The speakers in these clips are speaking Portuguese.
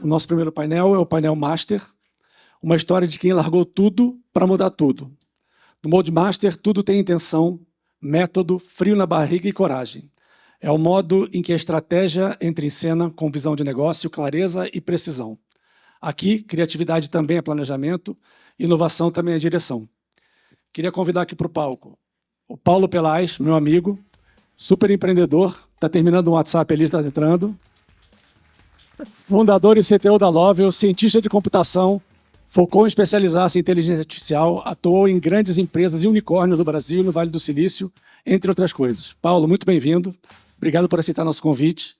O nosso primeiro painel é o painel Master, uma história de quem largou tudo para mudar tudo. No Mode Master, tudo tem intenção, método, frio na barriga e coragem. É o modo em que a estratégia entra em cena com visão de negócio, clareza e precisão. Aqui, criatividade também é planejamento, inovação também é direção. Queria convidar aqui para o palco o Paulo Pelaz, meu amigo, super empreendedor, está terminando um WhatsApp ali, está entrando. Fundador e CTO da Lovell, cientista de computação, focou em especializar-se em inteligência artificial, atuou em grandes empresas e unicórnios do Brasil e no Vale do Silício, entre outras coisas. Paulo, muito bem-vindo. Obrigado por aceitar nosso convite.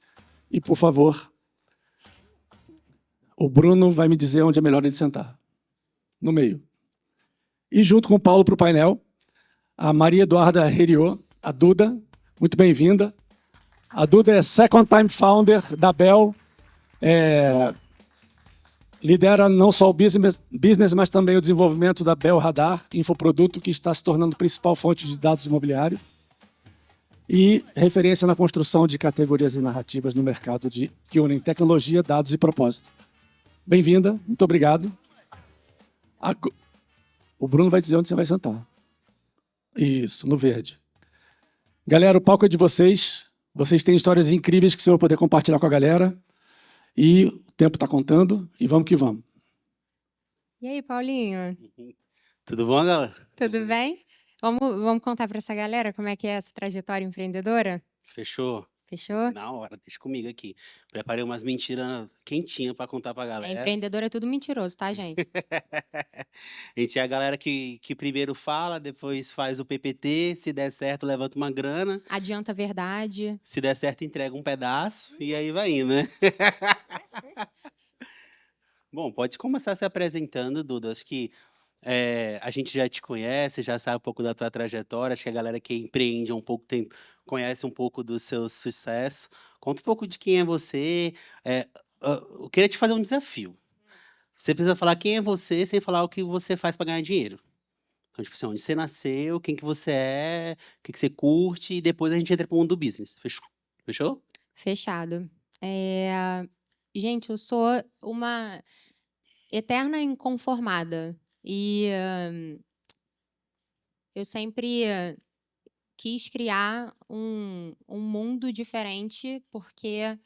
E, por favor, o Bruno vai me dizer onde é melhor ele sentar. No meio. E junto com o Paulo para o painel, a Maria Eduarda Heriot, a Duda, muito bem-vinda. A Duda é Second Time Founder da Bell, lidera não só o business, mas também o desenvolvimento da Bell Radar, infoproduto que está se tornando a principal fonte de dados imobiliários e referência na construção de categorias e narrativas no mercado que unem tecnologia, dados e propósito. Bem-vinda, muito obrigado. O Bruno vai dizer onde você vai sentar. Isso, no verde. Galera, o palco é de vocês. Vocês têm histórias incríveis que você vai poder compartilhar com a galera. E o tempo está contando, e vamos que vamos. E aí, Paulinho? Tudo bom, galera? Tudo bem? Vamos contar para essa galera como é que é essa trajetória empreendedora? Fechou? Fechou? Na hora, deixa comigo aqui. Preparei umas mentiras quentinhas para contar pra galera. Empreendedor é tudo mentiroso, tá, gente? A gente é a galera que primeiro fala, depois faz o PPT, se der certo, levanta uma grana. Adianta a verdade. Se der certo, entrega um pedaço e aí vai indo, né? Bom, pode começar se apresentando, Duda. Acho que a gente já te conhece, já sabe um pouco da tua trajetória. Acho que a galera que empreende há um pouco tempo conhece um pouco do seu sucesso. Conta um pouco de quem é você. Eu queria te fazer um desafio. Você precisa falar quem é você sem falar o que você faz para ganhar dinheiro. Então, tipo assim, onde você nasceu, quem que você é, o que você curte, e depois a gente entra pro mundo do business. Fechou? Fechou? Fechado. Gente, eu sou uma eterna inconformada. E eu sempre quis criar um mundo diferente porque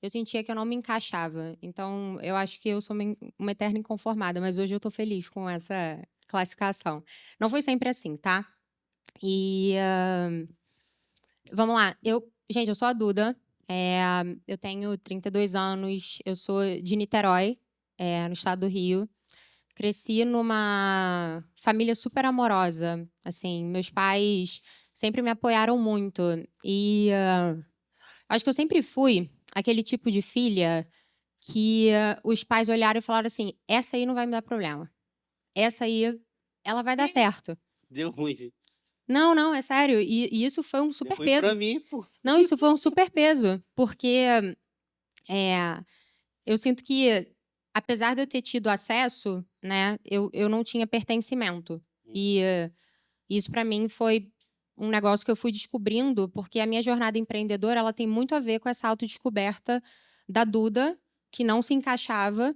eu sentia que eu não me encaixava. Então, eu acho que eu sou uma eterna inconformada, mas hoje eu tô feliz com essa classificação. Não foi sempre assim, tá? E vamos lá. Gente, eu sou a Duda. Eu tenho 32 anos. Eu sou de Niterói, no estado do Rio. Cresci numa família super amorosa. Assim, meus pais sempre me apoiaram muito. E acho que eu sempre fui aquele tipo de filha que os pais olharam e falaram assim: essa aí não vai me dar problema. Essa aí, ela vai dar certo. Deu ruim, gente. Não, é sério. E isso foi um super Foi peso. pra mim, pô. Não, isso foi um super peso. Porque eu sinto que, apesar de eu ter tido acesso, né, eu não tinha pertencimento. E isso, para mim, foi um negócio que eu fui descobrindo, porque a minha jornada empreendedora ela tem muito a ver com essa autodescoberta da Duda, que não se encaixava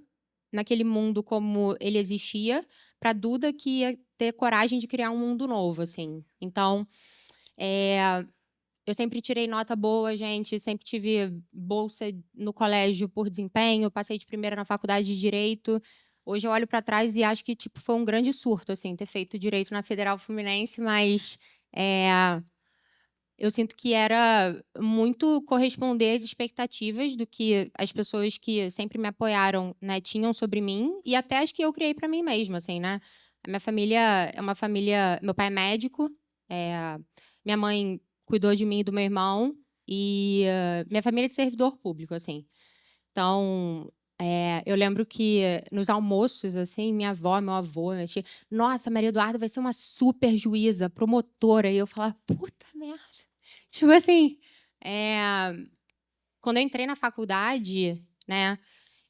naquele mundo como ele existia, para Duda que ia ter coragem de criar um mundo novo, assim. Então, eu sempre tirei nota boa, gente, sempre tive bolsa no colégio por desempenho, passei de primeira na faculdade de Direito. Hoje eu olho para trás e acho que tipo foi um grande surto, assim, ter feito Direito na Federal Fluminense, mas eu sinto que era muito corresponder às expectativas do que as pessoas que sempre me apoiaram, né, tinham sobre mim e até as que eu criei para mim mesma, assim, né? A minha família é uma família... Meu pai é médico, minha mãe cuidou de mim e do meu irmão e minha família é de servidor público, assim. Então, eu lembro que nos almoços, assim, minha avó, meu avô, minha tia, nossa, Maria Eduarda vai ser uma super juíza, promotora. E eu falava, puta merda. Tipo assim, quando eu entrei na faculdade, né,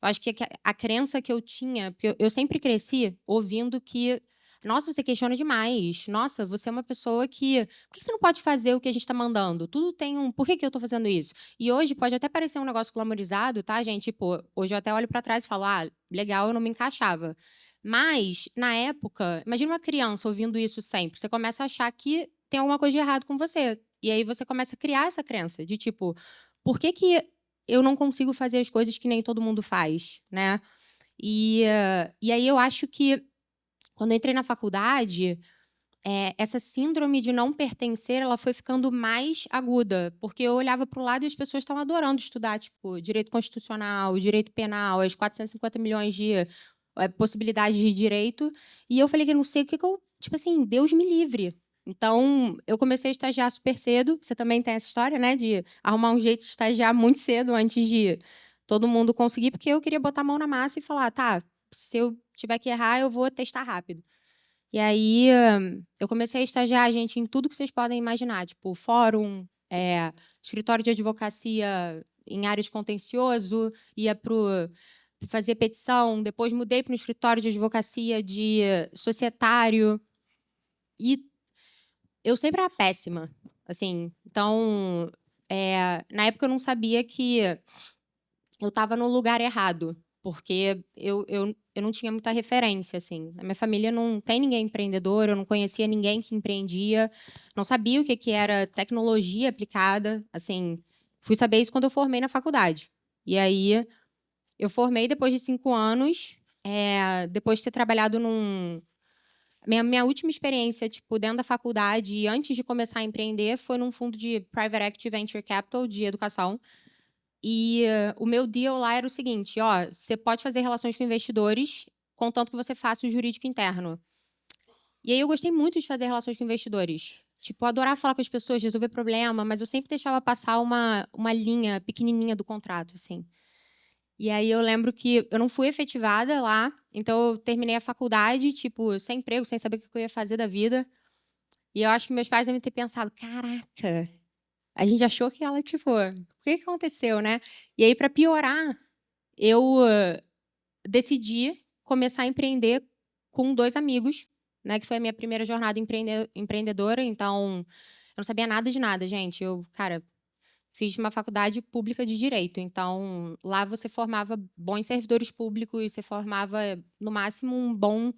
eu acho que a crença que eu tinha, porque eu sempre cresci ouvindo que Nossa, você questiona demais. Nossa, você é uma pessoa que... Por que você não pode fazer o que a gente está mandando? Tudo tem um... Por que eu estou fazendo isso? E hoje pode até parecer um negócio glamorizado, tá, gente? Tipo, hoje eu até olho para trás e falo, ah, legal, eu não me encaixava. Mas, na época, imagina uma criança ouvindo isso sempre. Você começa a achar que tem alguma coisa de errado com você. E aí você começa a criar essa crença de, tipo, por que eu não consigo fazer as coisas que nem todo mundo faz, né? E aí eu acho que, quando eu entrei na faculdade, essa síndrome de não pertencer, ela foi ficando mais aguda, porque eu olhava para o lado e as pessoas estavam adorando estudar, tipo, direito constitucional, direito penal, as 450 milhões de possibilidades de direito, e eu falei que eu não sei o que eu... Tipo assim, Deus me livre. Então, eu comecei a estagiar super cedo. Você também tem essa história, né, de arrumar um jeito de estagiar muito cedo, antes de todo mundo conseguir, porque eu queria botar a mão na massa e falar, tá, se eu tiver que errar, eu vou testar rápido. E aí, eu comecei a estagiar, gente, em tudo que vocês podem imaginar, tipo fórum, escritório de advocacia em área de contencioso, ia para fazer petição, depois mudei para um escritório de advocacia de societário, e eu sempre era péssima, assim. Então, na época eu não sabia que eu estava no lugar errado, porque eu não tinha muita referência, assim. Na minha família não tem ninguém empreendedor, eu não conhecia ninguém que empreendia, não sabia o que era tecnologia aplicada, assim. Fui saber isso quando eu formei na faculdade. E aí, eu formei depois de 5 anos, depois de ter trabalhado num... Minha última experiência, tipo, dentro da faculdade, e antes de começar a empreender, foi num fundo de Private Equity Venture Capital, de educação. E o meu deal lá era o seguinte, ó, você pode fazer relações com investidores, contanto que você faça o jurídico interno. E aí eu gostei muito de fazer relações com investidores. Tipo, eu adorava falar com as pessoas, resolver problema, mas eu sempre deixava passar uma linha pequenininha do contrato, assim. E aí eu lembro que eu não fui efetivada lá, então eu terminei a faculdade, tipo, sem emprego, sem saber o que eu ia fazer da vida. E eu acho que meus pais devem ter pensado, caraca, a gente achou que ela, tipo, o que aconteceu, né? E aí, para piorar, eu decidi começar a empreender com 2 amigos, né? Que foi a minha primeira jornada empreendedora. Então, eu não sabia nada de nada, gente. Eu, cara, fiz uma faculdade pública de direito. Então, lá você formava bons servidores públicos, você formava, no máximo, um bom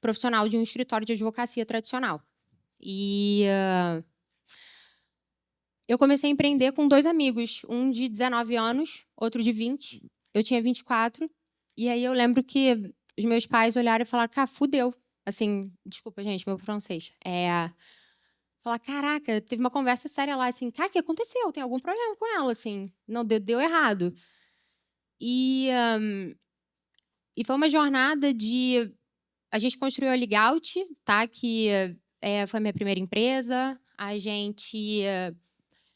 profissional de um escritório de advocacia tradicional. E eu comecei a empreender com 2 amigos, um de 19 anos, outro de 20. Eu tinha 24. E aí eu lembro que os meus pais olharam e falaram, cara, fudeu. Assim, desculpa, gente, meu francês. Falar, caraca, teve uma conversa séria lá, assim, cara, o que aconteceu? Tem algum problema com ela, assim? Não, deu errado. E foi uma jornada de... A gente construiu a Ligout, tá? Que foi a minha primeira empresa. A gente...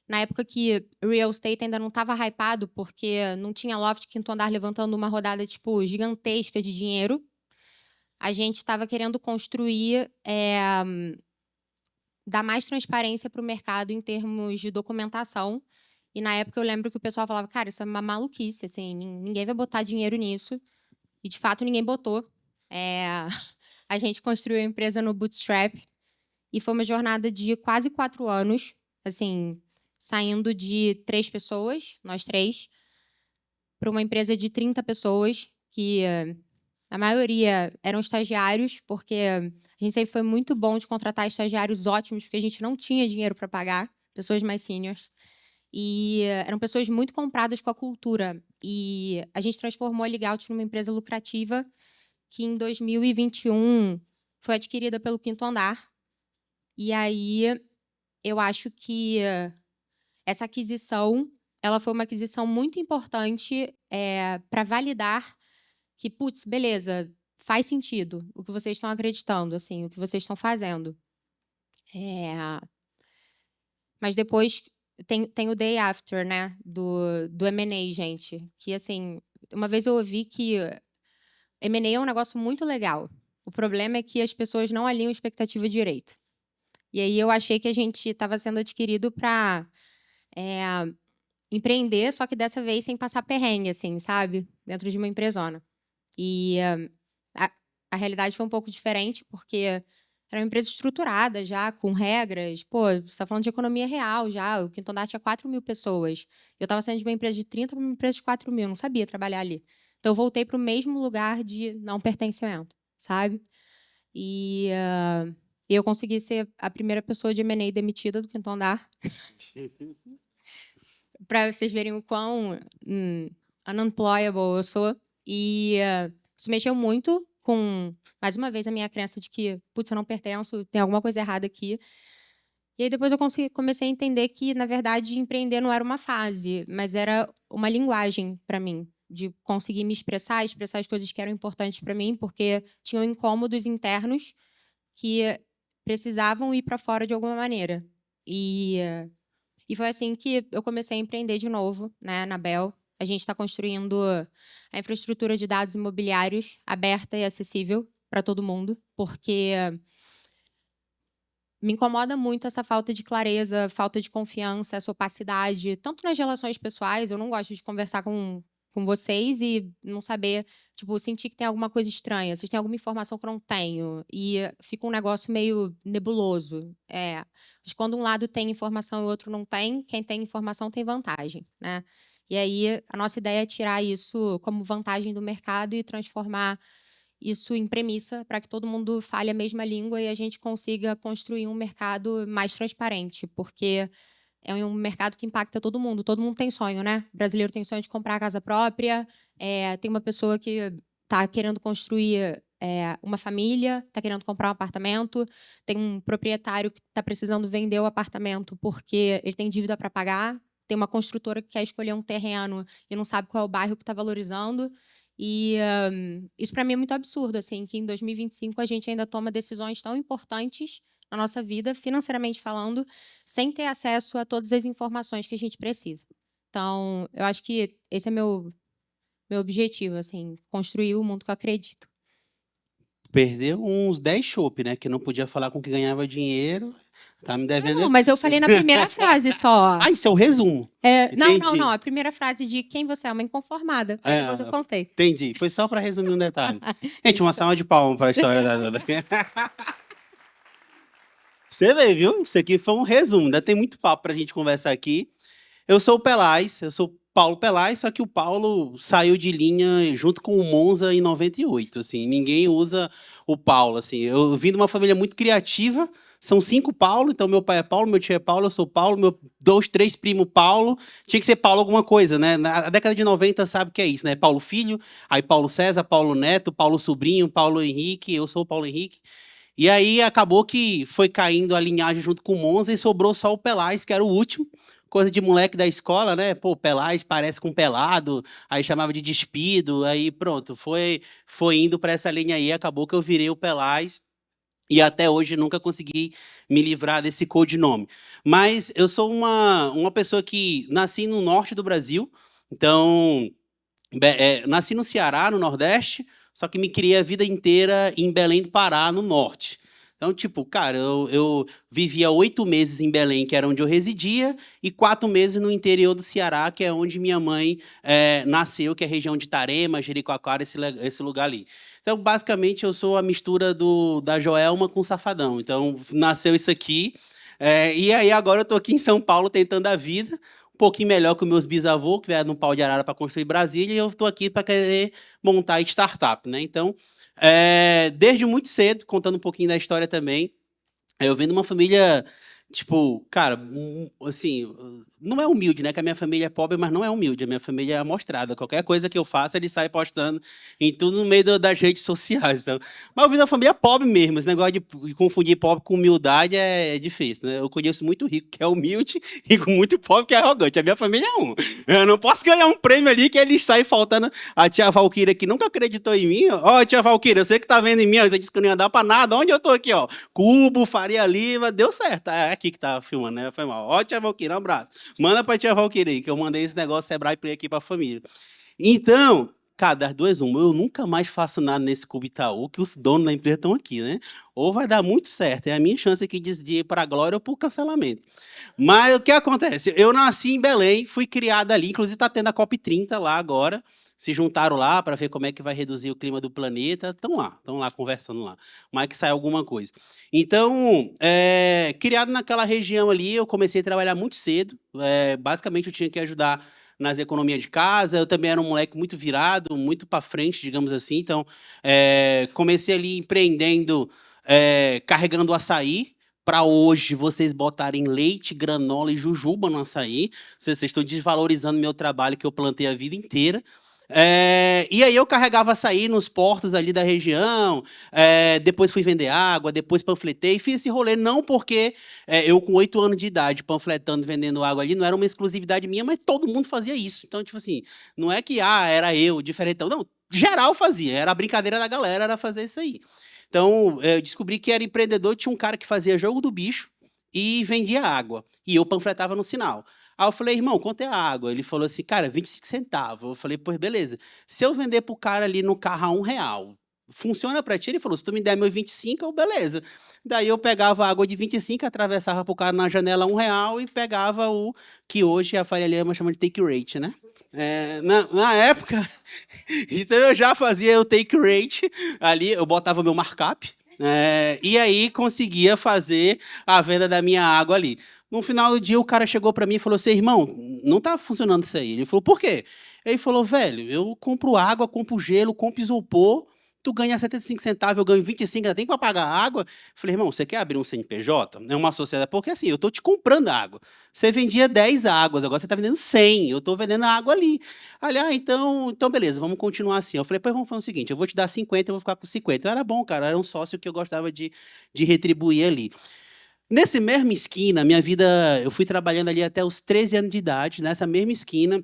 Na época que real estate ainda não estava hypado, porque não tinha loft quinto andar levantando uma rodada tipo gigantesca de dinheiro, a gente estava querendo construir, dar mais transparência para o mercado em termos de documentação. E na época eu lembro que o pessoal falava, cara, isso é uma maluquice, assim, ninguém vai botar dinheiro nisso. E de fato ninguém botou. A gente construiu a empresa no Bootstrap e foi uma jornada de quase 4 anos, assim, saindo de 3 pessoas, nós 3, para uma empresa de 30 pessoas, que a maioria eram estagiários, porque a gente sempre foi muito bom de contratar estagiários ótimos, porque a gente não tinha dinheiro para pagar, pessoas mais seniors. E eram pessoas muito compradas com a cultura. E a gente transformou a Ligout numa empresa lucrativa, que em 2021 foi adquirida pelo Quinto Andar. E aí eu acho que essa aquisição, ela foi uma aquisição muito importante para validar que, putz, beleza, faz sentido o que vocês estão acreditando, assim, o que vocês estão fazendo. Mas depois tem o day after, né, do M&A, gente. Que, assim, uma vez eu ouvi que M&A é um negócio muito legal. O problema é que as pessoas não alinham expectativa direito. E aí eu achei que a gente estava sendo adquirido para empreender, só que dessa vez sem passar perrengue, assim, sabe? Dentro de uma empresona. E a realidade foi um pouco diferente, porque era uma empresa estruturada já, com regras. Pô, você está falando de economia real já. O Quinto Andar tinha 4.000 pessoas. Eu estava saindo de uma empresa de 30 para uma empresa de 4.000. Não sabia trabalhar ali. Então, eu voltei para o mesmo lugar de não pertencimento, sabe? E eu consegui ser a primeira pessoa de M&A demitida do Quinto Andar. Para vocês verem o quão unemployable eu sou. E isso mexeu muito com, mais uma vez, a minha crença de que, putz, eu não pertenço, tem alguma coisa errada aqui. E aí depois eu comecei a entender que, na verdade, empreender não era uma fase, mas era uma linguagem para mim, de conseguir me expressar as coisas que eram importantes para mim, porque tinham incômodos internos que precisavam ir para fora de alguma maneira. E foi assim que eu comecei a empreender de novo, né, na Bell. A gente está construindo a infraestrutura de dados imobiliários aberta e acessível para todo mundo, porque me incomoda muito essa falta de clareza, falta de confiança, essa opacidade, tanto nas relações pessoais. Eu não gosto de conversar com vocês e não saber, tipo, sentir que tem alguma coisa estranha, vocês têm alguma informação que eu não tenho, e fica um negócio meio nebuloso. Mas quando um lado tem informação e o outro não tem, quem tem informação tem vantagem, né? E aí a nossa ideia é tirar isso como vantagem do mercado e transformar isso em premissa para que todo mundo fale a mesma língua e a gente consiga construir um mercado mais transparente, porque é um mercado que impacta todo mundo. Todo mundo tem sonho, né? O brasileiro tem sonho de comprar a casa própria, tem uma pessoa que está querendo construir uma família, está querendo comprar um apartamento, tem um proprietário que está precisando vender o apartamento porque ele tem dívida para pagar, tem uma construtora que quer escolher um terreno e não sabe qual é o bairro que está valorizando. E isso, para mim, é muito absurdo, assim, que em 2025 a gente ainda toma decisões tão importantes na nossa vida, financeiramente falando, sem ter acesso a todas as informações que a gente precisa. Então, eu acho que esse é meu objetivo, assim, construir o mundo que eu acredito. Perdeu uns 10 chopp, né? Que não podia falar com quem ganhava dinheiro. Tá me devendo. Não, mas eu falei na primeira frase só. Ah, isso é o resumo. Não. A primeira frase de quem você é, uma inconformada. Aí depois eu contei. Entendi. Foi só para resumir um detalhe. Gente, uma salva de palmas para a história da Duda. Você vê, viu? Isso aqui foi um resumo. Ainda tem muito papo para a gente conversar aqui. Eu sou o Pelaz, eu sou Paulo Pelaz, só que o Paulo saiu de linha junto com o Monza em 98, assim, ninguém usa o Paulo, assim. Eu vim de uma família muito criativa, são 5 Paulo, então meu pai é Paulo, meu tio é Paulo, eu sou Paulo, meu 2, 3 primos Paulo, tinha que ser Paulo alguma coisa, né? Na década de 90 sabe o que é isso, né? Paulo Filho, aí Paulo César, Paulo Neto, Paulo Sobrinho, Paulo Henrique, eu sou o Paulo Henrique. E aí acabou que foi caindo a linhagem junto com o Monza e sobrou só o Pelaz, que era o último. Coisa de moleque da escola, né? Pô, Pelaz parece com pelado, aí chamava de despido, aí pronto, foi indo para essa linha aí, acabou que eu virei o Pelaz e até hoje nunca consegui me livrar desse codinome. Mas eu sou uma pessoa que nasci no norte do Brasil, então nasci no Ceará, no Nordeste, só que me criei a vida inteira em Belém do Pará, no Norte. Então, tipo, cara, eu vivia 8 meses em Belém, que era onde eu residia, e 4 meses no interior do Ceará, que é onde minha mãe nasceu, que é a região de Tarema, Jericoacoara, esse lugar ali. Então, basicamente, eu sou a mistura da Joelma com o Safadão. Então, nasceu isso aqui. E aí, agora eu estou aqui em São Paulo tentando a vida, um pouquinho melhor que os meus bisavôs, que vieram no pau de arara para construir Brasília, e eu estou aqui para querer montar startup, né? Então, desde muito cedo, contando um pouquinho da história também, eu venho de uma família, tipo, cara, assim, não é humilde, né? Que a minha família é pobre, mas não é humilde. A minha família é amostrada. Qualquer coisa que eu faça, ele sai postando em tudo no meio das redes sociais. Então. Mas eu vim da família pobre mesmo. Esse negócio de confundir pobre com humildade é difícil, né? Eu conheço muito rico que é humilde e com muito pobre que é arrogante. A minha família é um. Eu não posso ganhar um prêmio ali que ele sai faltando. A tia Valquíria, que nunca acreditou em mim. Ó, tia Valquíria, eu sei que tá vendo em mim, você disse que não ia dar pra nada. Onde eu tô aqui, ó? Cubo, Faria Lima, deu certo. É aqui que tá filmando, né? Foi mal. Ó, tia Valquíria, um abraço. Manda pra tia Valquíria aí, que eu mandei esse negócio Sebrae Play aqui pra família. Então, cara, das duas, eu nunca mais faço nada nesse Cubo Itaú, que os donos da empresa estão aqui, né? Ou vai dar muito certo, é a minha chance aqui de ir para a glória ou para o cancelamento. Mas o que acontece? Eu nasci em Belém, fui criado ali, inclusive está tendo a COP30 lá agora, se juntaram lá para ver como é que vai reduzir o clima do planeta. Estão lá conversando lá. Mas que sai alguma coisa. Então, criado naquela região ali, eu comecei a trabalhar muito cedo. Basicamente, eu tinha que ajudar nas economias de casa. Eu também era um moleque muito virado, muito para frente, digamos assim. Então, comecei ali empreendendo, carregando açaí. Para hoje vocês botarem leite, granola e jujuba no açaí. Vocês estão desvalorizando meu trabalho que eu plantei a vida inteira. E aí eu carregava açaí nos portos ali da região, depois fui vender água, depois panfletei, fiz esse rolê não porque eu com 8 anos de idade panfletando, vendendo água ali, não era uma exclusividade minha, mas todo mundo fazia isso. Então, tipo assim, não é que era eu, diferentão, não, geral fazia, era a brincadeira da galera, era fazer isso aí. Então, eu descobri que era empreendedor, tinha um cara que fazia jogo do bicho e vendia água, e eu panfletava no sinal. Aí eu falei, irmão, quanto é a água? Ele falou assim, cara, 25 centavos. Eu falei, pois beleza. Se eu vender pro cara ali no carro a R$1, funciona para ti? Ele falou, se tu me der meu 25, eu, beleza. Daí eu pegava a água de 25, atravessava pro cara na janela R$1 e pegava o que hoje a Faria Lima chama de take rate, né? Na época, então eu já fazia o take rate ali, eu botava meu markup, e aí conseguia fazer a venda da minha água ali. No final do dia, o cara chegou para mim e falou assim, irmão, não tá funcionando isso aí. Ele falou, por quê? Ele falou, velho, eu compro água, compro gelo, compro isopor, tu ganha 75 centavos, eu ganho 25, ainda tem para pagar água. Eu falei, irmão, você quer abrir um CNPJ? É uma sociedade, porque assim, eu tô te comprando água. Você vendia 10 águas, agora você tá vendendo 100, eu tô vendendo a água ali. Então beleza, vamos continuar assim. Eu falei, pois vamos fazer o seguinte, eu vou te dar 50, eu vou ficar com 50. Era bom, cara, era um sócio que eu gostava de retribuir ali. Nessa mesma esquina, minha vida, eu fui trabalhando ali até os 13 anos de idade. Nessa mesma esquina,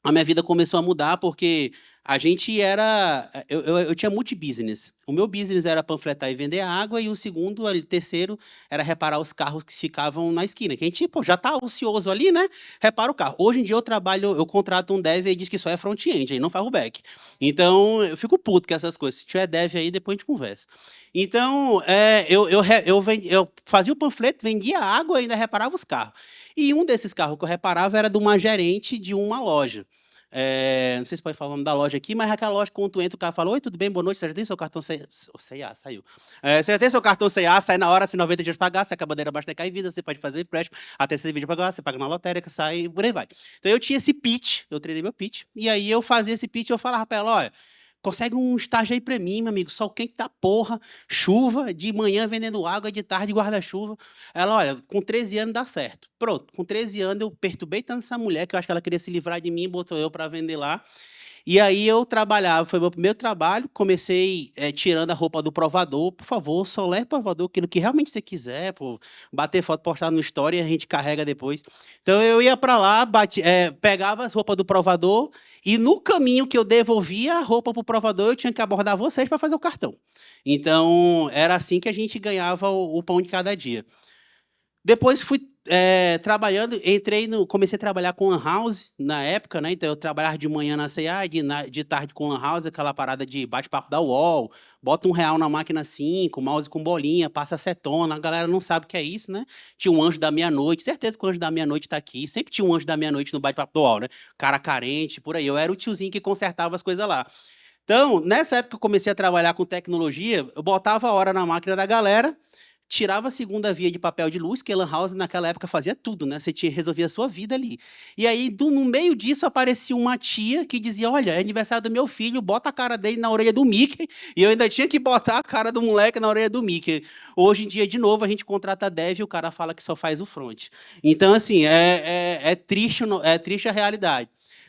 a minha vida começou a mudar porque a gente era... Eu tinha multi-business. O meu business era panfletar e vender água e o segundo, o terceiro, era reparar os carros que ficavam na esquina. Que a gente já tá ocioso ali, né? Repara o carro. Hoje em dia eu contrato um dev e diz que só é front-end, aí não faz o back. Então, eu fico puto com essas coisas. Se tiver dev aí, depois a gente conversa. Então, eu fazia o panfleto, vendia água e ainda reparava os carros. E um desses carros que eu reparava era de uma gerente de uma loja. Não sei se pode falar o nome da loja aqui, mas aquela loja, quando tu entra, o cara fala, oi, tudo bem, boa noite, você já tem seu cartão C&A? Saiu. Você já tem seu cartão C&A, sai na hora, se 90 dias pagar, se a bandeira abaixo da vida, você pode fazer empréstimo, até 6 vídeos pagar, você paga na lotérica, sai, por aí vai. Então eu tinha esse pitch, eu treinei meu pitch, e aí eu fazia esse pitch, eu falava pra ela, olha, consegue um estágio aí pra mim, meu amigo, sol quente tá porra, chuva, de manhã vendendo água, de tarde guarda-chuva. Ela, olha, com 13 anos dá certo. Pronto, com 13 anos eu perturbei tanto essa mulher, que eu acho que ela queria se livrar de mim, botou eu pra vender lá. E aí eu trabalhava, foi meu primeiro trabalho, comecei tirando a roupa do provador, por favor, só leve provador, aquilo que realmente você quiser, pô, bater foto, postar no story e a gente carrega depois. Então eu ia para lá, pegava as roupas do provador e no caminho que eu devolvia a roupa para o provador, eu tinha que abordar vocês para fazer o cartão. Então era assim que a gente ganhava o pão de cada dia. Depois fui trabalhando, comecei a trabalhar com Lan House na época, né? Então eu trabalhava de manhã na C&A, de tarde com Lan House, aquela parada de bate-papo da UOL, bota R$1 na máquina 5, mouse com bolinha, passa acetona, a galera não sabe o que é isso, né? Tinha um anjo da meia-noite, certeza que o anjo da meia-noite tá aqui, sempre tinha um anjo da meia-noite no bate-papo da UOL, né? Cara carente, por aí. Eu era o tiozinho que consertava as coisas lá. Então, nessa época que eu comecei a trabalhar com tecnologia, eu botava a hora na máquina da galera, tirava a segunda via de papel de luz, que a Lan House naquela época fazia tudo, né? Você resolvia a sua vida ali. E aí, no meio disso, aparecia uma tia que dizia, olha, é aniversário do meu filho, bota a cara dele na orelha do Mickey, e eu ainda tinha que botar a cara do moleque na orelha do Mickey. Hoje em dia, de novo, a gente contrata dev e o cara fala que só faz o front. Então, assim, é triste a realidade.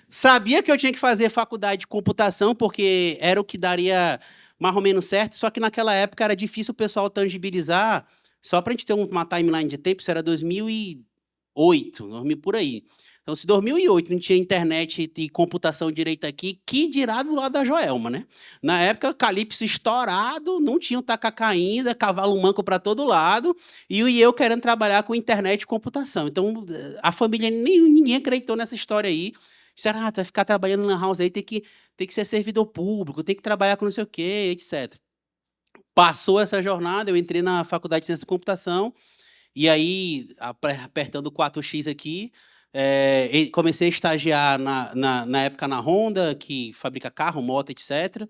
Sabia que eu tinha que fazer faculdade de computação, porque era o que daria mais ou menos certo, só que naquela época era difícil o pessoal tangibilizar, só para a gente ter uma timeline de tempo, isso era 2008, por aí. Então, se 2008 não tinha internet e computação direito aqui, que dirá do lado da Joelma, né? Na época, Calypso estourado, não tinha o tacacá ainda, cavalo manco para todo lado, e eu querendo trabalhar com internet e computação. Então, a família, ninguém acreditou nessa história aí. Disseram, tu vai ficar trabalhando na house aí, tem que ser servidor público, tem que trabalhar com não sei o quê, etc. Passou essa jornada, eu entrei na faculdade de ciência da computação, e aí, apertando o 4x aqui, Comecei a estagiar na época na Honda, que fabrica carro, moto, etc.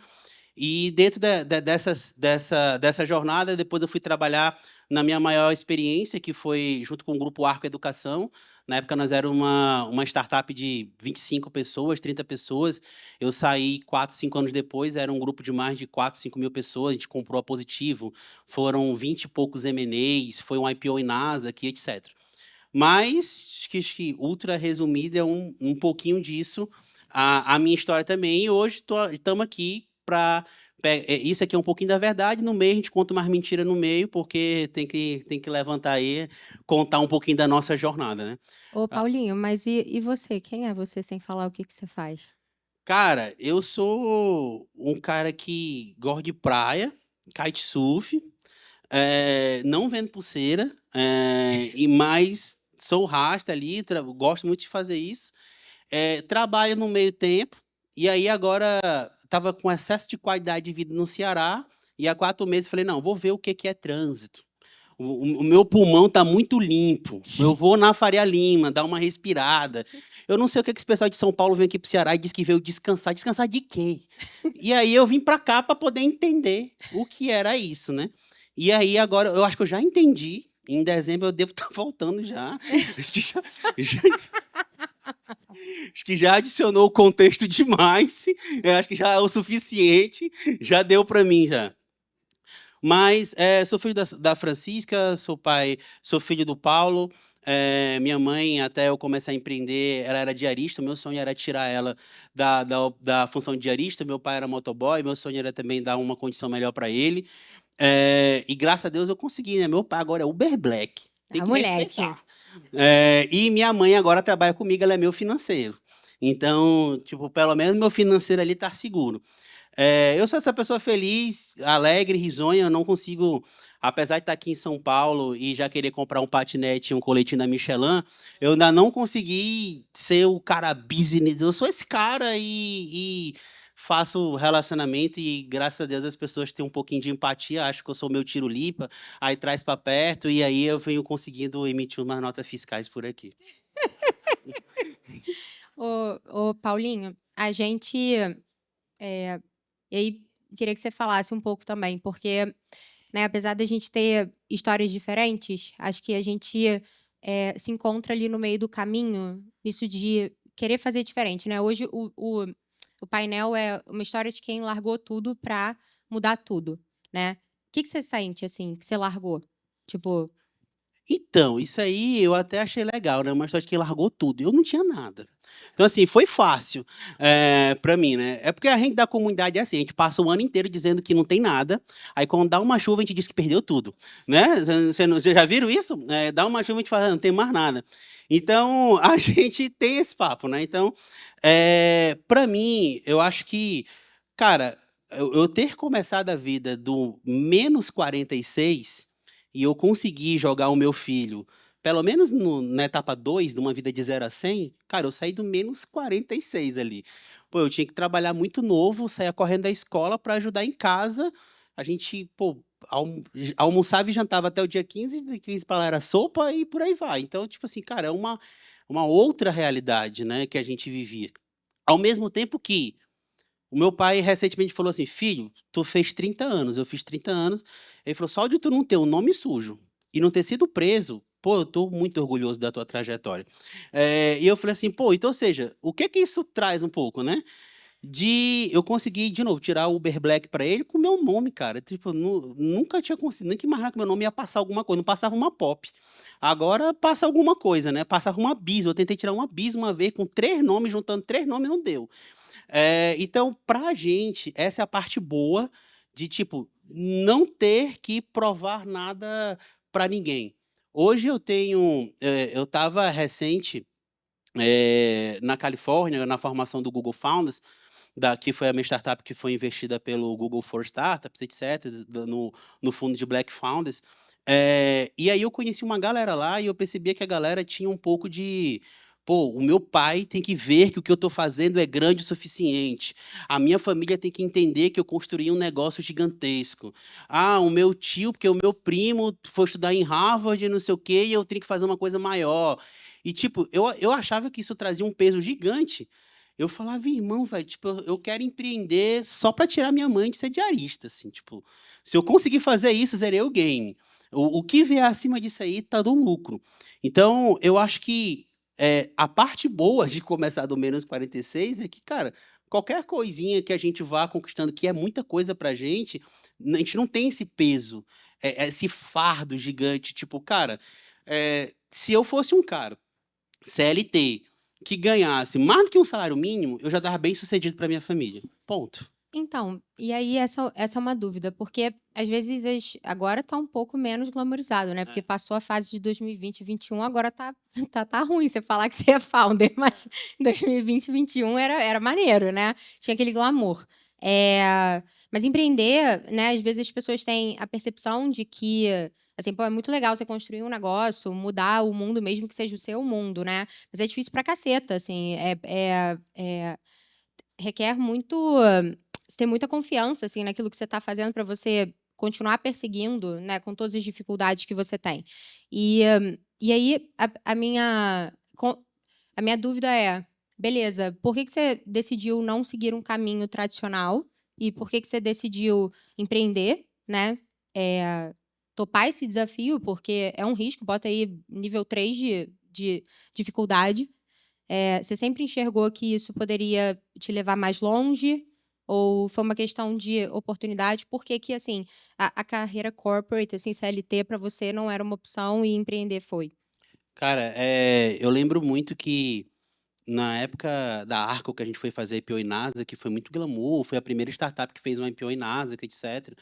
E dentro dessa jornada, depois eu fui trabalhar na minha maior experiência, que foi junto com o Grupo Arco Educação. Na época, nós éramos uma startup de 25 pessoas, 30 pessoas. Eu saí 4, 5 anos depois, era um grupo de mais de 4, 5 mil pessoas. A gente comprou a Positivo, foram 20 e poucos M&As, foi um IPO em Nasdaq, etc. Mas, acho que ultra resumido é um pouquinho disso, a minha história também. E hoje estamos aqui para... Isso aqui é um pouquinho da verdade, no meio a gente conta umas mentiras no meio, porque tem que levantar aí, contar um pouquinho da nossa jornada, né? Ô, Paulinho, mas e você? Quem é você sem falar o que você faz? Cara, eu sou um cara que gosta de praia, kitesurf, não vendo pulseira, e mais sou rasta ali, gosto muito de fazer isso. Trabalho no meio tempo, e aí agora estava com excesso de qualidade de vida no Ceará, e há 4 meses falei, não, vou ver o que é trânsito. O meu pulmão está muito limpo. Eu vou na Faria Lima, dar uma respirada. Eu não sei o que esse pessoal de São Paulo vem aqui para o Ceará e diz que veio descansar. Descansar de quê? E aí eu vim para cá para poder entender o que era isso, né? E aí agora, eu acho que eu já entendi. Em dezembro eu devo estar voltando já. Acho que acho que já adicionou o contexto demais. Eu acho que já é o suficiente. Já deu para mim já. Mas sou filho da Francisca, sou filho do Paulo. Minha mãe, até eu começar a empreender, ela era diarista. Meu sonho era tirar ela da função de diarista. Meu pai era motoboy. Meu sonho era também dar uma condição melhor para ele. E graças a Deus eu consegui, né? Meu pai agora é Uber Black. Tem que moleque. respeitar. E minha mãe agora trabalha comigo, ela é meu financeiro. Então, tipo, pelo menos meu financeiro ali tá seguro. Eu sou essa pessoa feliz, alegre, risonha. Eu não consigo, apesar de estar aqui em São Paulo e já querer comprar um patinete e um coletinho da Michelin, eu ainda não consegui ser o cara business. Eu sou esse cara e faço relacionamento e, graças a Deus, as pessoas têm um pouquinho de empatia. Acho que eu sou meu tiro-lipa, aí traz para perto e aí eu venho conseguindo emitir umas notas fiscais por aqui. Ô, Paulinho, a gente... E aí, queria que você falasse um pouco também, porque, né, apesar da gente ter histórias diferentes, acho que a gente se encontra ali no meio do caminho, isso de querer fazer diferente, né? Hoje, o painel é uma história de quem largou tudo para mudar tudo, né? O que você sente, assim, que você largou? Tipo... Então, isso aí eu até achei legal, né? Uma história de quem largou tudo. Eu não tinha nada. Então, assim, foi fácil para mim, né? É porque a gente da comunidade é assim, a gente passa o ano inteiro dizendo que não tem nada, aí quando dá uma chuva a gente diz que perdeu tudo, né? Vocês já viram isso? Dá uma chuva a gente fala, não tem mais nada. Então, a gente tem esse papo, né? Então, para mim, eu acho que, cara, eu ter começado a vida do menos 46 e eu consegui jogar o meu filho, pelo menos na etapa 2 de uma vida de 0 a 100, cara, eu saí do menos 46 ali. Pô, eu tinha que trabalhar muito novo, saía correndo da escola para ajudar em casa. A gente, pô, almoçava e jantava até o dia 15, de 15 para lá era sopa e por aí vai. Então, tipo assim, cara, é uma outra realidade, né, que a gente vivia. Ao mesmo tempo que o meu pai recentemente falou assim, filho, tu fez 30 anos, eu fiz 30 anos. Ele falou, só de tu não ter um nome sujo e não ter sido preso, pô, eu tô muito orgulhoso da tua trajetória. E eu falei assim, pô, então, ou seja, o que isso traz um pouco, né? Eu consegui, de novo, tirar o Uber Black para ele com o meu nome, cara. Tipo, nunca tinha conseguido, nem que imaginar que meu nome ia passar alguma coisa, não passava uma pop. Agora passa alguma coisa, né? Passava uma bis. Eu tentei tirar uma bis uma vez com 3 nomes, juntando 3 nomes, não deu. Então, pra gente, essa é a parte boa de, tipo, não ter que provar nada para ninguém. Hoje eu estava recente na Califórnia, na formação do Google Founders, que foi a minha startup que foi investida pelo Google for Startups, etc., no fundo de Black Founders. E aí eu conheci uma galera lá e eu percebia que a galera tinha um pouco de Pô, o meu pai tem que ver que o que eu estou fazendo é grande o suficiente. A minha família tem que entender que eu construí um negócio gigantesco. Ah, o meu tio, porque o meu primo foi estudar em Harvard, não sei o quê, e eu tenho que fazer uma coisa maior. E, tipo, eu achava que isso trazia um peso gigante. Eu falava, irmão, velho, tipo, eu quero empreender só para tirar minha mãe de ser diarista, assim, tipo, se eu conseguir fazer isso, zerei o game. O que vier acima disso aí tá dando lucro. Então, eu acho que a parte boa de começar do menos 46 é que, cara, qualquer coisinha que a gente vá conquistando, que é muita coisa pra gente, a gente não tem esse peso, esse fardo gigante. Tipo, cara, se eu fosse um cara CLT que ganhasse mais do que um salário mínimo, eu já estava bem sucedido para minha família. Ponto. Então, e aí essa é uma dúvida, porque às vezes agora tá um pouco menos glamorizado, né? Porque passou a fase de 2020 e 2021, agora tá ruim você falar que você é founder, mas 2020 e 2021 era maneiro, né? Tinha aquele glamour. Mas empreender, né? Às vezes as pessoas têm a percepção de que, assim, pô, é muito legal você construir um negócio, mudar o mundo, mesmo que seja o seu mundo, né? Mas é difícil pra caceta, assim, requer muito você ter muita confiança assim naquilo que você está fazendo para você continuar perseguindo, né, com todas as dificuldades que você tem. E aí a minha dúvida é, beleza, por que você decidiu não seguir um caminho tradicional e por que você decidiu empreender, né? Topar esse desafio, porque é um risco, bota aí nível 3 de dificuldade. Você sempre enxergou que isso poderia te levar mais longe? Ou foi uma questão de oportunidade? Por que que, assim, a carreira corporate, assim, CLT, para você não era uma opção e empreender foi? Cara, eu lembro muito que na época da Arco, que a gente foi fazer IPO em Nasdaq, que foi muito glamour, foi a primeira startup que fez uma IPO em Nasdaq, etc.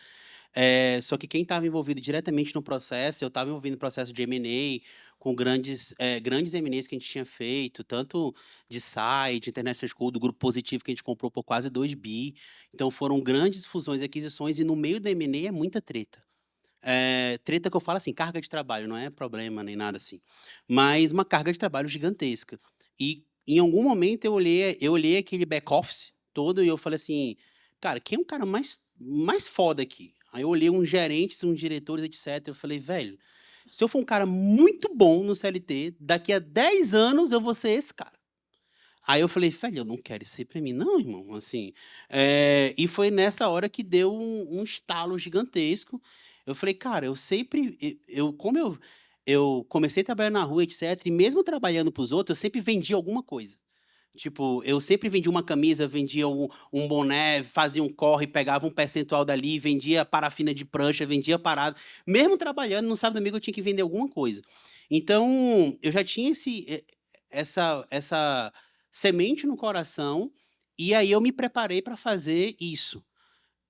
Só que quem estava envolvido diretamente no processo, eu estava envolvido no processo de M&A, com grandes M&As que a gente tinha feito, tanto de SAI, de International School, do Grupo Positivo, que a gente comprou por quase 2 bi. Então, foram grandes fusões e aquisições, e no meio da M&A é muita treta. Treta que eu falo assim, carga de trabalho, não é problema nem nada assim, mas uma carga de trabalho gigantesca. E em algum momento eu olhei aquele back-office todo e eu falei assim, cara, quem é o cara mais foda aqui? Aí eu olhei uns gerentes, uns diretores, etc. Eu falei, velho, se eu for um cara muito bom no CLT, daqui a 10 anos eu vou ser esse cara. Aí eu falei, velho, eu não quero isso aí pra mim, não, irmão. Assim, e foi nessa hora que deu um estalo gigantesco. Eu falei, cara, eu sempre. Como eu comecei a trabalhar na rua, etc., e mesmo trabalhando para os outros, eu sempre vendia alguma coisa. Tipo, eu sempre vendia uma camisa, vendia um boné, fazia um corre, pegava um percentual dali, vendia parafina de prancha, vendia parada. Mesmo trabalhando, no sábado e domingo eu tinha que vender alguma coisa. Então, eu já tinha essa semente no coração, e aí eu me preparei para fazer isso.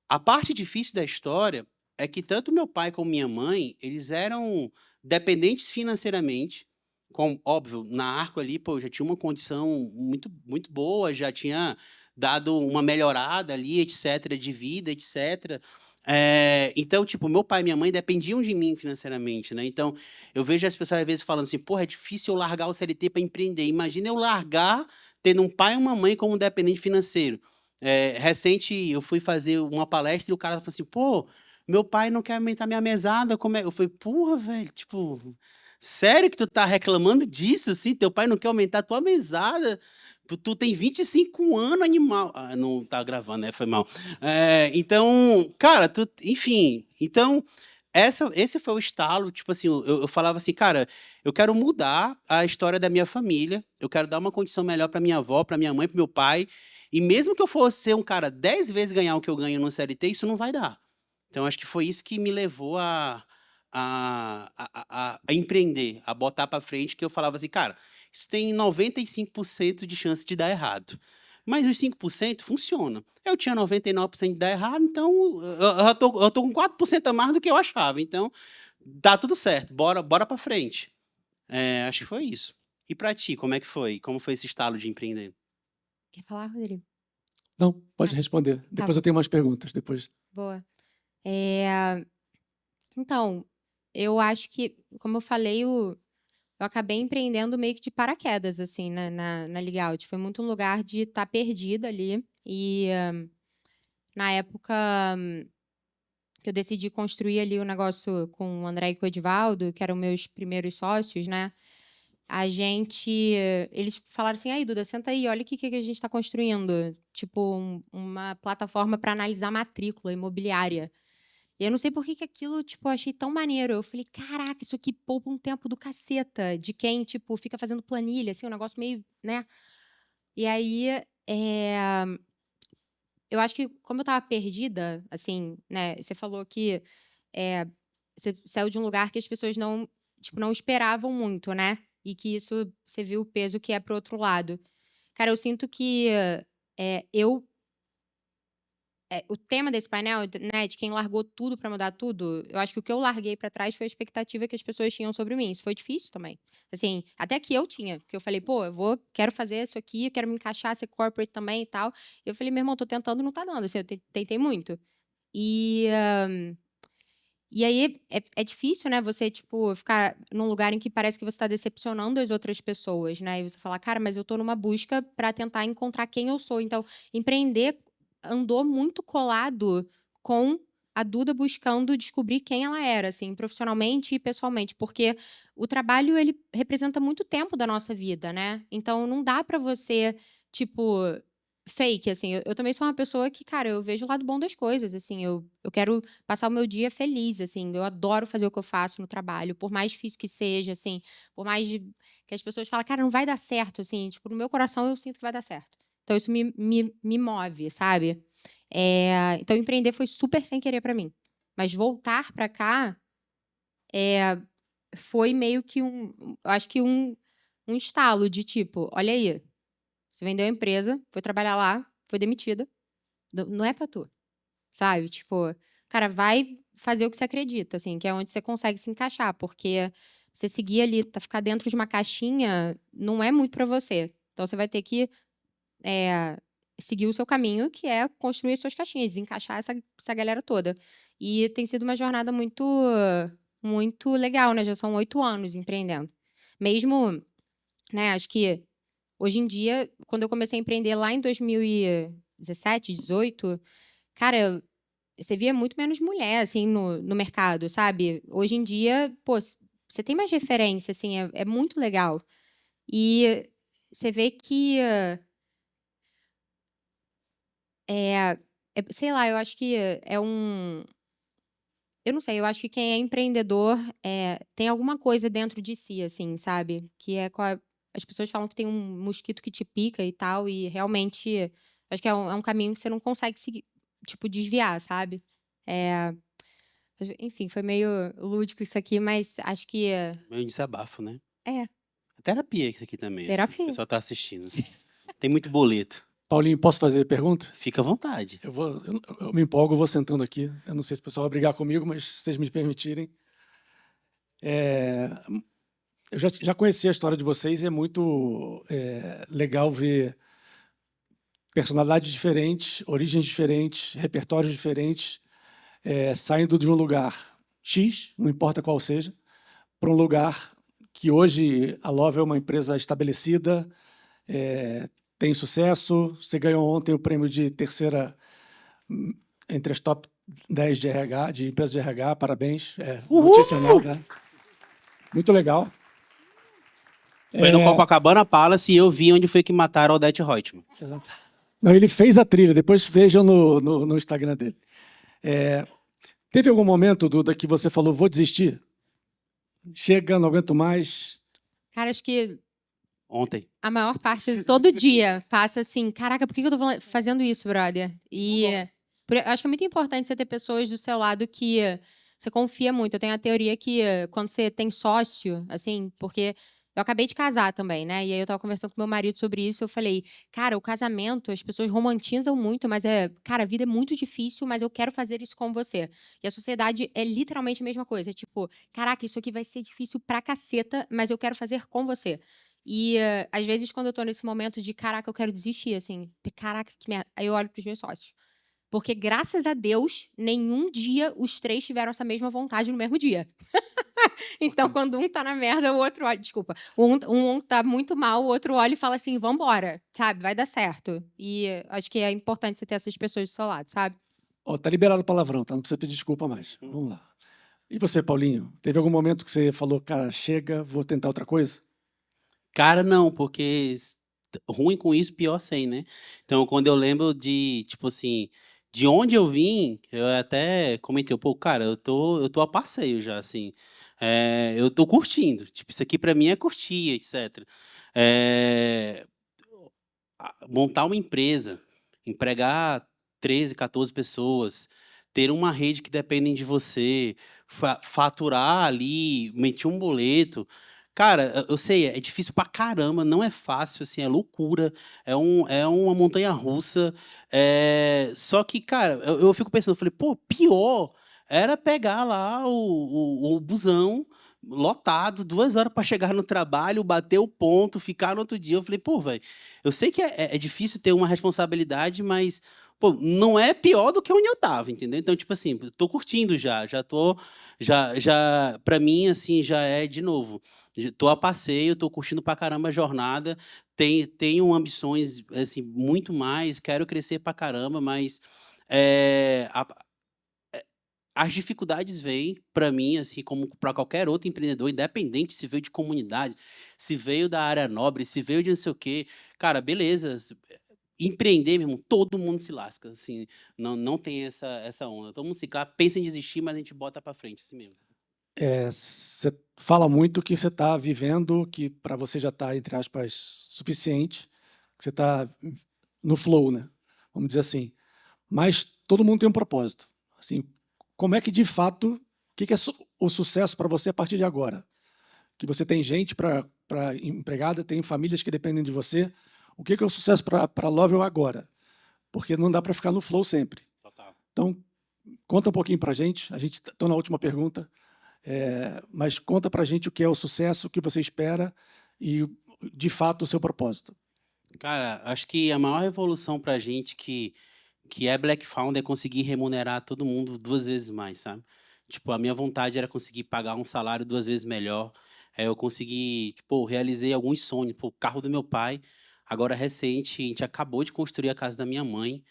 A parte difícil da história é que tanto meu pai como minha mãe, eles eram dependentes financeiramente, com óbvio, na Arco ali, pô, eu já tinha uma condição muito muito boa, já tinha dado uma melhorada ali, etc, de vida, etc. Então, tipo, meu pai e minha mãe dependiam de mim financeiramente, né, então, eu vejo as pessoas às vezes falando assim: "Porra, é difícil eu largar o CLT para empreender", imagina eu largar tendo um pai e uma mãe como dependente financeiro. Recente, eu fui fazer uma palestra e o cara falou assim: "Pô, meu pai não quer aumentar minha mesada, como é?" Eu falei: "Porra, velho, tipo, sério que tu tá reclamando disso, assim? Teu pai não quer aumentar a tua mesada? Tu tem 25 anos, animal." Ah, não tá gravando, né? Foi mal. Então, cara, enfim, então, esse foi o estalo, tipo assim, eu falava assim: "Cara, eu quero mudar a história da minha família, eu quero dar uma condição melhor para minha avó, para minha mãe, para meu pai, e mesmo que eu fosse ser um cara 10 vezes ganhar o que eu ganho no CLT, isso não vai dar." Então acho que foi isso que me levou a empreender, a botar para frente, que eu falava assim: "Cara, isso tem 95% de chance de dar errado, mas os 5% funciona." Eu tinha 99% de dar errado, então eu tô com 4% a mais do que eu achava, então tá tudo certo, bora para frente. Acho que foi isso. E para ti, como é que foi? Como foi esse estalo de empreender? Quer falar, Rodrigo? Não, pode Ah, responder. Depois bom. eu tenho mais perguntas. Depois. Boa. Então, eu acho que, como eu falei, eu acabei empreendendo meio que de paraquedas, assim, na Ligout. Foi muito um lugar de estar perdida ali. E na época que eu decidi construir ali o negócio com o André e com o Edivaldo, que eram meus primeiros sócios, né? Eles falaram assim, aí, Duda, senta aí, olha o que a gente está construindo. Tipo, uma plataforma para analisar matrícula imobiliária. E eu não sei por que aquilo, tipo, eu achei tão maneiro. Eu falei, caraca, isso aqui poupa um tempo do caceta. De quem, tipo, fica fazendo planilha, assim, um negócio meio, né? E aí, eu acho que como eu estava perdida, assim, né? Você falou que você saiu de um lugar que as pessoas não, tipo, não esperavam muito, né? E que isso, você viu o peso que é pro outro lado. Cara, eu sinto que o tema desse painel, né, de quem largou tudo para mudar tudo, eu acho que o que eu larguei para trás foi a expectativa que as pessoas tinham sobre mim. Isso foi difícil também. Assim, até que eu tinha, porque eu falei, pô, quero fazer isso aqui, eu quero me encaixar, ser corporate também e tal. Eu falei, meu irmão, tô tentando, não tá dando. Assim, eu tentei muito. E aí é difícil, né, você, tipo, ficar num lugar em que parece que você está decepcionando as outras pessoas, né? E você falar, cara, mas eu tô numa busca para tentar encontrar quem eu sou. Então, empreender andou muito colado com a Duda buscando descobrir quem ela era, assim, profissionalmente e pessoalmente, porque o trabalho, ele representa muito tempo da nossa vida, né? Então, não dá para você, tipo, fake, assim. Eu também sou uma pessoa que, cara, eu vejo o lado bom das coisas, assim. Eu quero passar o meu dia feliz, assim. Eu adoro fazer o que eu faço no trabalho, por mais difícil que seja, assim. Por mais que as pessoas falem, cara, não vai dar certo, assim. Tipo, no meu coração, eu sinto que vai dar certo. Então, isso me move, sabe? Então, empreender foi super sem querer para mim. Mas voltar para cá foi meio que acho que um estalo de tipo, olha aí, você vendeu a empresa, foi trabalhar lá, foi demitida. Não é para tu, sabe? Tipo, cara, vai fazer o que você acredita, assim, que é onde você consegue se encaixar, porque você seguir ali, ficar dentro de uma caixinha, não é muito para você. Então, você vai ter que seguir o seu caminho, que é construir as suas caixinhas, encaixar essa galera toda. E tem sido uma jornada muito, muito legal, né? Já são 8 anos empreendendo. Mesmo, né? Acho que hoje em dia, quando eu comecei a empreender lá em 2017, 18, cara, você via muito menos mulher, assim, no mercado, sabe? Hoje em dia, pô, você tem mais referência, assim, é muito legal. E você vê que sei lá, eu acho que eu não sei, eu acho que quem é empreendedor tem alguma coisa dentro de si, assim, sabe? Que as pessoas falam que tem um mosquito que te pica e tal, e realmente acho que é um caminho que você não consegue seguir, tipo, desviar, sabe? Enfim, foi meio lúdico isso aqui, mas acho que Meio desabafo, né? é É terapia isso aqui também, assim. O terapia. pessoal tá assistindo. Tem muito boleto. Paulinho, posso fazer pergunta? Fica à vontade. Eu me empolgo, eu vou sentando aqui. Eu não sei se o pessoal vai brigar comigo, mas se vocês me permitirem. Eu já conheci a história de vocês e é muito legal ver personalidades diferentes, origens diferentes, repertórios diferentes, saindo de um lugar X, não importa qual seja, para um lugar que hoje a Love é uma empresa estabelecida, tem sucesso. Você ganhou ontem o prêmio de terceira entre as top 10 de RH, de empresas de RH, parabéns. Notícia nova, né? Muito legal. Foi no Copacabana Palace e eu vi onde foi que mataram a Odete Roitman. Exato. Não, ele fez a trilha, depois vejam no Instagram dele. Teve algum momento, Duda, que você falou, vou desistir? Chega, não aguento mais. Cara, acho que Ontem. a maior parte de todo dia passa assim, caraca, por que eu tô fazendo isso, brother? E acho que é muito importante você ter pessoas do seu lado que você confia muito. Eu tenho a teoria que quando você tem sócio, assim, porque eu acabei de casar também, né? E aí eu tava conversando com meu marido sobre isso, eu falei, cara, o casamento, as pessoas romantizam muito, mas cara, a vida é muito difícil, mas eu quero fazer isso com você. E a sociedade é literalmente a mesma coisa. É tipo, caraca, isso aqui vai ser difícil pra caceta, mas eu quero fazer com você. E às vezes, quando eu tô nesse momento de caraca, eu quero desistir, assim, caraca, que merda. Aí eu olho pros meus sócios. Porque, graças a Deus, nenhum dia os 3 tiveram essa mesma vontade no mesmo dia. Então, quando um tá na merda, o outro olha. Desculpa. Um tá muito mal, o outro olha e fala assim: vambora, sabe? Vai dar certo. E acho que é importante você ter essas pessoas do seu lado, sabe? Ó, tá liberado o palavrão, tá? Não precisa pedir desculpa mais. Vamos lá. E você, Paulinho? Teve algum momento que você falou, cara, chega, vou tentar outra coisa? Cara, não, porque ruim com isso, pior sem, né? Então, quando eu lembro de, tipo assim, de onde eu vim, eu até comentei, pô, cara, eu tô a passeio já, assim. Eu tô curtindo. Tipo, isso aqui pra mim é curtir, etc. É, montar uma empresa, empregar 13, 14 pessoas, ter uma rede que dependem de você, faturar ali, emitir um boleto. Cara, eu sei, é difícil pra caramba, não é fácil, assim, é loucura, é uma montanha russa. Só que, cara, eu fico pensando, eu falei, pô, pior era pegar lá o busão lotado, 2 horas para chegar no trabalho, bater o ponto, ficar no outro dia. Eu falei, pô, velho, eu sei que é difícil ter uma responsabilidade, mas pô, não é pior do que onde eu estava, entendeu? Então, tipo assim, tô curtindo já tô, já, para mim, assim, já é de novo. Tô a passeio, tô curtindo pra caramba a jornada, tenho ambições, assim, muito mais, quero crescer pra caramba, mas é, a- as dificuldades vêm para mim, assim como para qualquer outro empreendedor, independente se veio de comunidade, se veio da área nobre, se veio de não sei o quê. Cara, beleza. Empreender, meu irmão, todo mundo se lasca. Assim, não tem essa onda. Todo mundo se lasca, pensa em desistir, mas a gente bota para frente, assim mesmo. Você fala muito que você está vivendo, que para você já está, entre aspas, suficiente, que você está no flow, né? Vamos dizer assim. Mas todo mundo tem um propósito. Assim, como é que, de fato, o que é o sucesso para você a partir de agora? Que você tem gente para empregada, tem famílias que dependem de você. O que é o sucesso para a Lovell agora? Porque não dá para ficar no flow sempre. Total. Então, conta um pouquinho para a gente. Estou na última pergunta. Mas conta para a gente o que é o sucesso, o que você espera e, de fato, o seu propósito. Cara, acho que a maior revolução pra gente que é Black Founder é conseguir remunerar todo mundo 2 vezes mais, sabe? Tipo, a minha vontade era conseguir pagar um salário 2 vezes melhor. Eu consegui, tipo, realizei alguns sonhos. Pô, o carro do meu pai, agora recente, a gente acabou de construir a casa da minha mãe.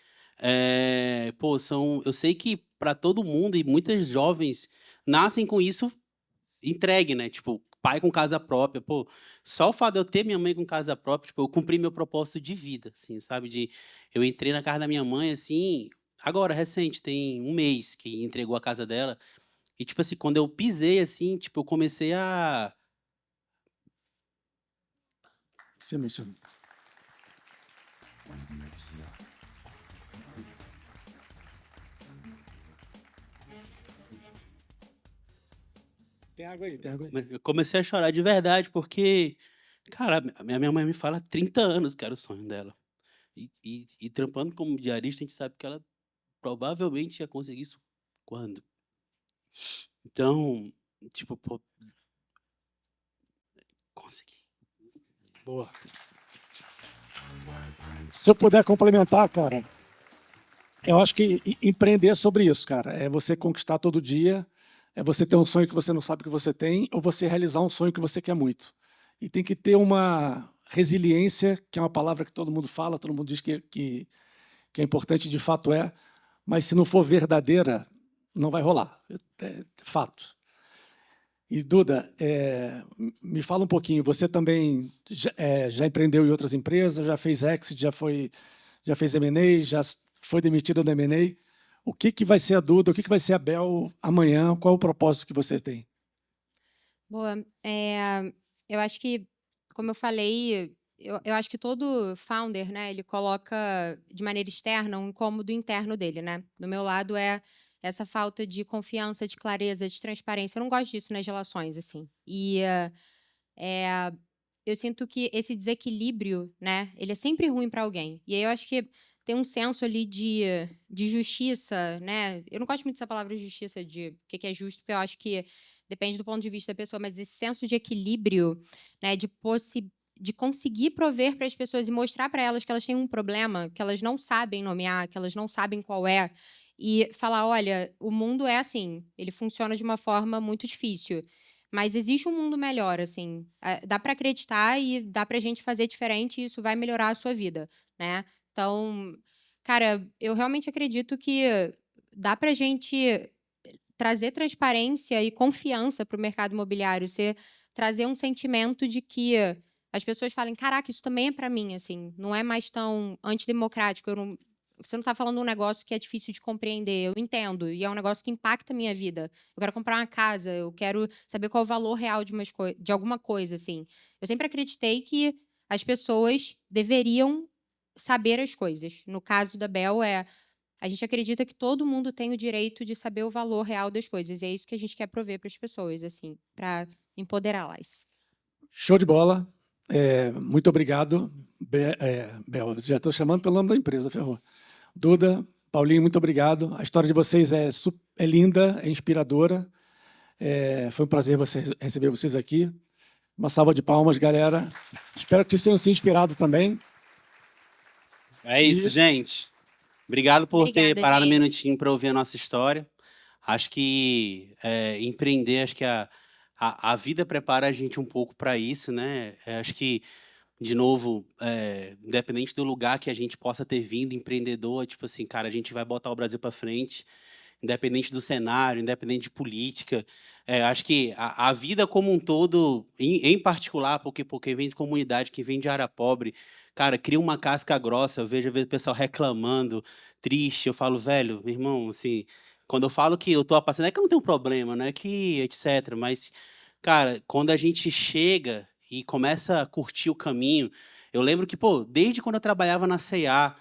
Pô, eu sei que para todo mundo e muitas jovens nascem com isso entregue, né? Tipo, pai com casa própria, pô, só o fato de eu ter minha mãe com casa própria, tipo, eu cumpri meu propósito de vida, assim, sabe? Eu entrei na casa da minha mãe, assim, agora, recente, tem um mês que entregou a casa dela, e, tipo assim, quando eu pisei, assim, tipo, eu comecei a... Se emociona. Tem água aí, tem água aí. Eu comecei a chorar de verdade, porque, cara, a minha mãe me fala há 30 anos que era o sonho dela. E trampando como diarista, a gente sabe que ela provavelmente ia conseguir isso quando? Então, tipo, pô, consegui. Boa. Se eu puder complementar, cara, eu acho que empreender é sobre isso, cara. É você conquistar todo dia, é você ter um sonho que você não sabe que você tem, ou você realizar um sonho que você quer muito. E tem que ter uma resiliência, que é uma palavra que todo mundo fala, todo mundo diz que é importante, de fato é, mas se não for verdadeira, não vai rolar. É fato. E, Duda, me fala um pouquinho, você também já empreendeu em outras empresas, já fez exit, já fez M&A, já foi demitida da M&A. O que vai ser a Duda, o que vai ser a Bel amanhã? Qual é o propósito que você tem? Boa. Eu acho que, como eu falei, eu acho que todo founder, né, ele coloca de maneira externa um incômodo interno dele, né? Do meu lado é essa falta de confiança, de clareza, de transparência. Eu não gosto disso nas relações, assim. E eu sinto que esse desequilíbrio, né, ele é sempre ruim para alguém. E aí eu acho que tem um senso ali de justiça, né? Eu não gosto muito dessa palavra justiça, de o que é justo, porque eu acho que depende do ponto de vista da pessoa, mas esse senso de equilíbrio, né, de conseguir prover para as pessoas e mostrar para elas que elas têm um problema, que elas não sabem nomear, que elas não sabem qual é, e falar, olha, o mundo é assim, ele funciona de uma forma muito difícil. Mas existe um mundo melhor, assim. Dá para acreditar e dá pra gente fazer diferente e isso vai melhorar a sua vida, né? Então, cara, eu realmente acredito que dá pra gente trazer transparência e confiança para o mercado imobiliário, trazer um sentimento de que as pessoas falem, caraca, isso também é para mim, assim, não é mais tão antidemocrático, você não está falando um negócio que é difícil de compreender, eu entendo, e é um negócio que impacta a minha vida. Eu quero comprar uma casa, eu quero saber qual é o valor real de alguma coisa, assim. Eu sempre acreditei que as pessoas deveriam saber as coisas. No caso da Bel, a gente acredita que todo mundo tem o direito de saber o valor real das coisas. E é isso que a gente quer prover para as pessoas, assim, para empoderá-las. Show de bola. Muito obrigado, Bel. Já estou chamando pelo nome da empresa, ferrou. Duda, Paulinho, muito obrigado. A história de vocês é linda, é inspiradora. Foi um prazer receber vocês aqui. Uma salva de palmas, galera. Espero que vocês tenham se inspirado também. É isso, gente. Obrigado por ter parado um gente. minutinho para ouvir a nossa história. Acho que empreender, acho que a vida prepara a gente um pouco para isso, né? Acho que, de novo, independente do lugar que a gente possa ter vindo, empreendedor, tipo assim, cara, a gente vai botar o Brasil para frente, independente do cenário, independente de política. Acho que a vida como um todo, em particular, porque vem de comunidade, que vem de área pobre, cara, cria uma casca grossa. Eu vejo às vezes o pessoal reclamando, triste. Eu falo, velho, meu irmão, assim, quando eu falo que eu tô passando, é que eu não tenho problema, né? Que etc. Mas, cara, quando a gente chega e começa a curtir o caminho, eu lembro que, pô, desde quando eu trabalhava na C&A,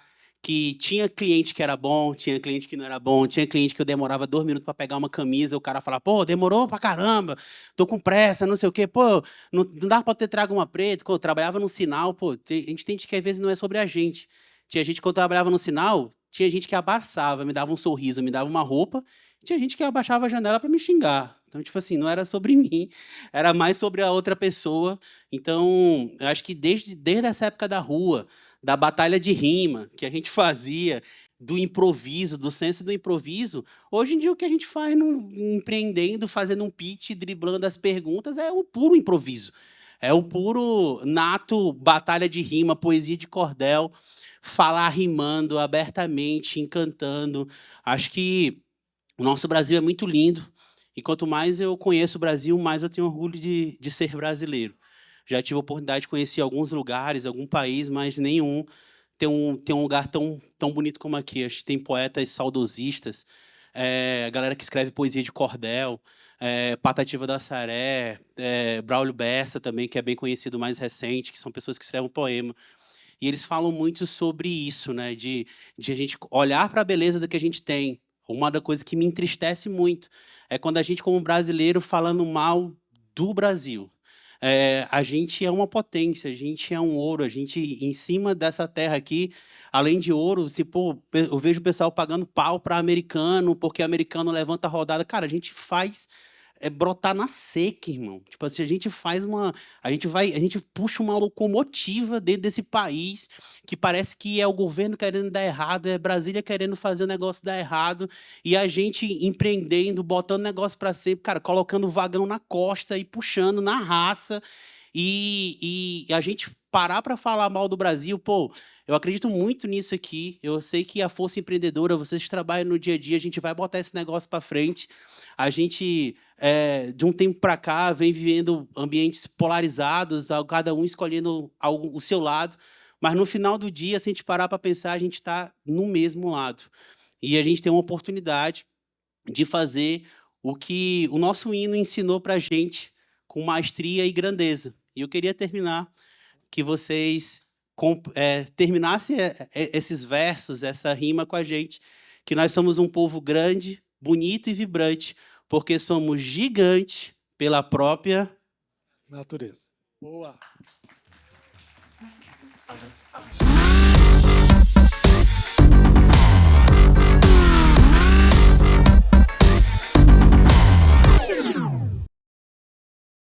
que tinha cliente que era bom, tinha cliente que não era bom, tinha cliente que eu demorava 2 minutos para pegar uma camisa, o cara falava, pô, demorou pra caramba, tô com pressa, não sei o quê, pô, não dá para ter trago uma preta, eu trabalhava no sinal, pô, a gente tem que às vezes não é sobre a gente. Tinha gente que eu trabalhava no sinal, tinha gente que abraçava, me dava um sorriso, me dava uma roupa, tinha gente que abaixava a janela para me xingar. Então, tipo assim, não era sobre mim, era mais sobre a outra pessoa. Então, eu acho que desde essa época da rua, da batalha de rima que a gente fazia, do improviso, do senso do improviso, hoje em dia o que a gente faz empreendendo, fazendo um pitch, driblando as perguntas, é o puro improviso. É o puro nato batalha de rima, poesia de cordel, falar rimando abertamente, encantando. Acho que o nosso Brasil é muito lindo. E quanto mais eu conheço o Brasil, mais eu tenho orgulho de ser brasileiro. Já tive a oportunidade de conhecer alguns lugares, algum país, mas nenhum tem um lugar tão bonito como aqui. Acho que tem poetas saudosistas, a galera que escreve poesia de cordel, Patativa da Saré, Braulio Bessa também, que é bem conhecido, mais recente, que são pessoas que escrevem poema. E eles falam muito sobre isso, né? De a gente olhar para a beleza do que a gente tem. Uma das coisas que me entristece muito é quando a gente, como brasileiro, falando mal do Brasil. A gente é uma potência, a gente é um ouro, a gente, em cima dessa terra aqui, além de ouro, eu vejo o pessoal pagando pau para americano, porque americano levanta a rodada. Cara, a gente faz brotar na seca, irmão. Tipo assim, a gente puxa uma locomotiva dentro desse país que parece que é o governo querendo dar errado, é Brasília querendo fazer o negócio dar errado, e a gente empreendendo, botando negócio para sempre, cara, colocando vagão na costa e puxando na raça, e a gente parar para falar mal do Brasil, pô, eu acredito muito nisso aqui. Eu sei que a força empreendedora, vocês que trabalham no dia a dia, a gente vai botar esse negócio para frente. A gente, de um tempo para cá, vem vivendo ambientes polarizados, cada um escolhendo o seu lado, mas no final do dia, se a gente parar para pensar, a gente está no mesmo lado. E a gente tem uma oportunidade de fazer o que o nosso hino ensinou para a gente, com maestria e grandeza. E eu queria terminar, que vocês terminassem esses versos, essa rima com a gente, que nós somos um povo grande, bonito e vibrante, porque somos gigantes pela própria natureza. Boa.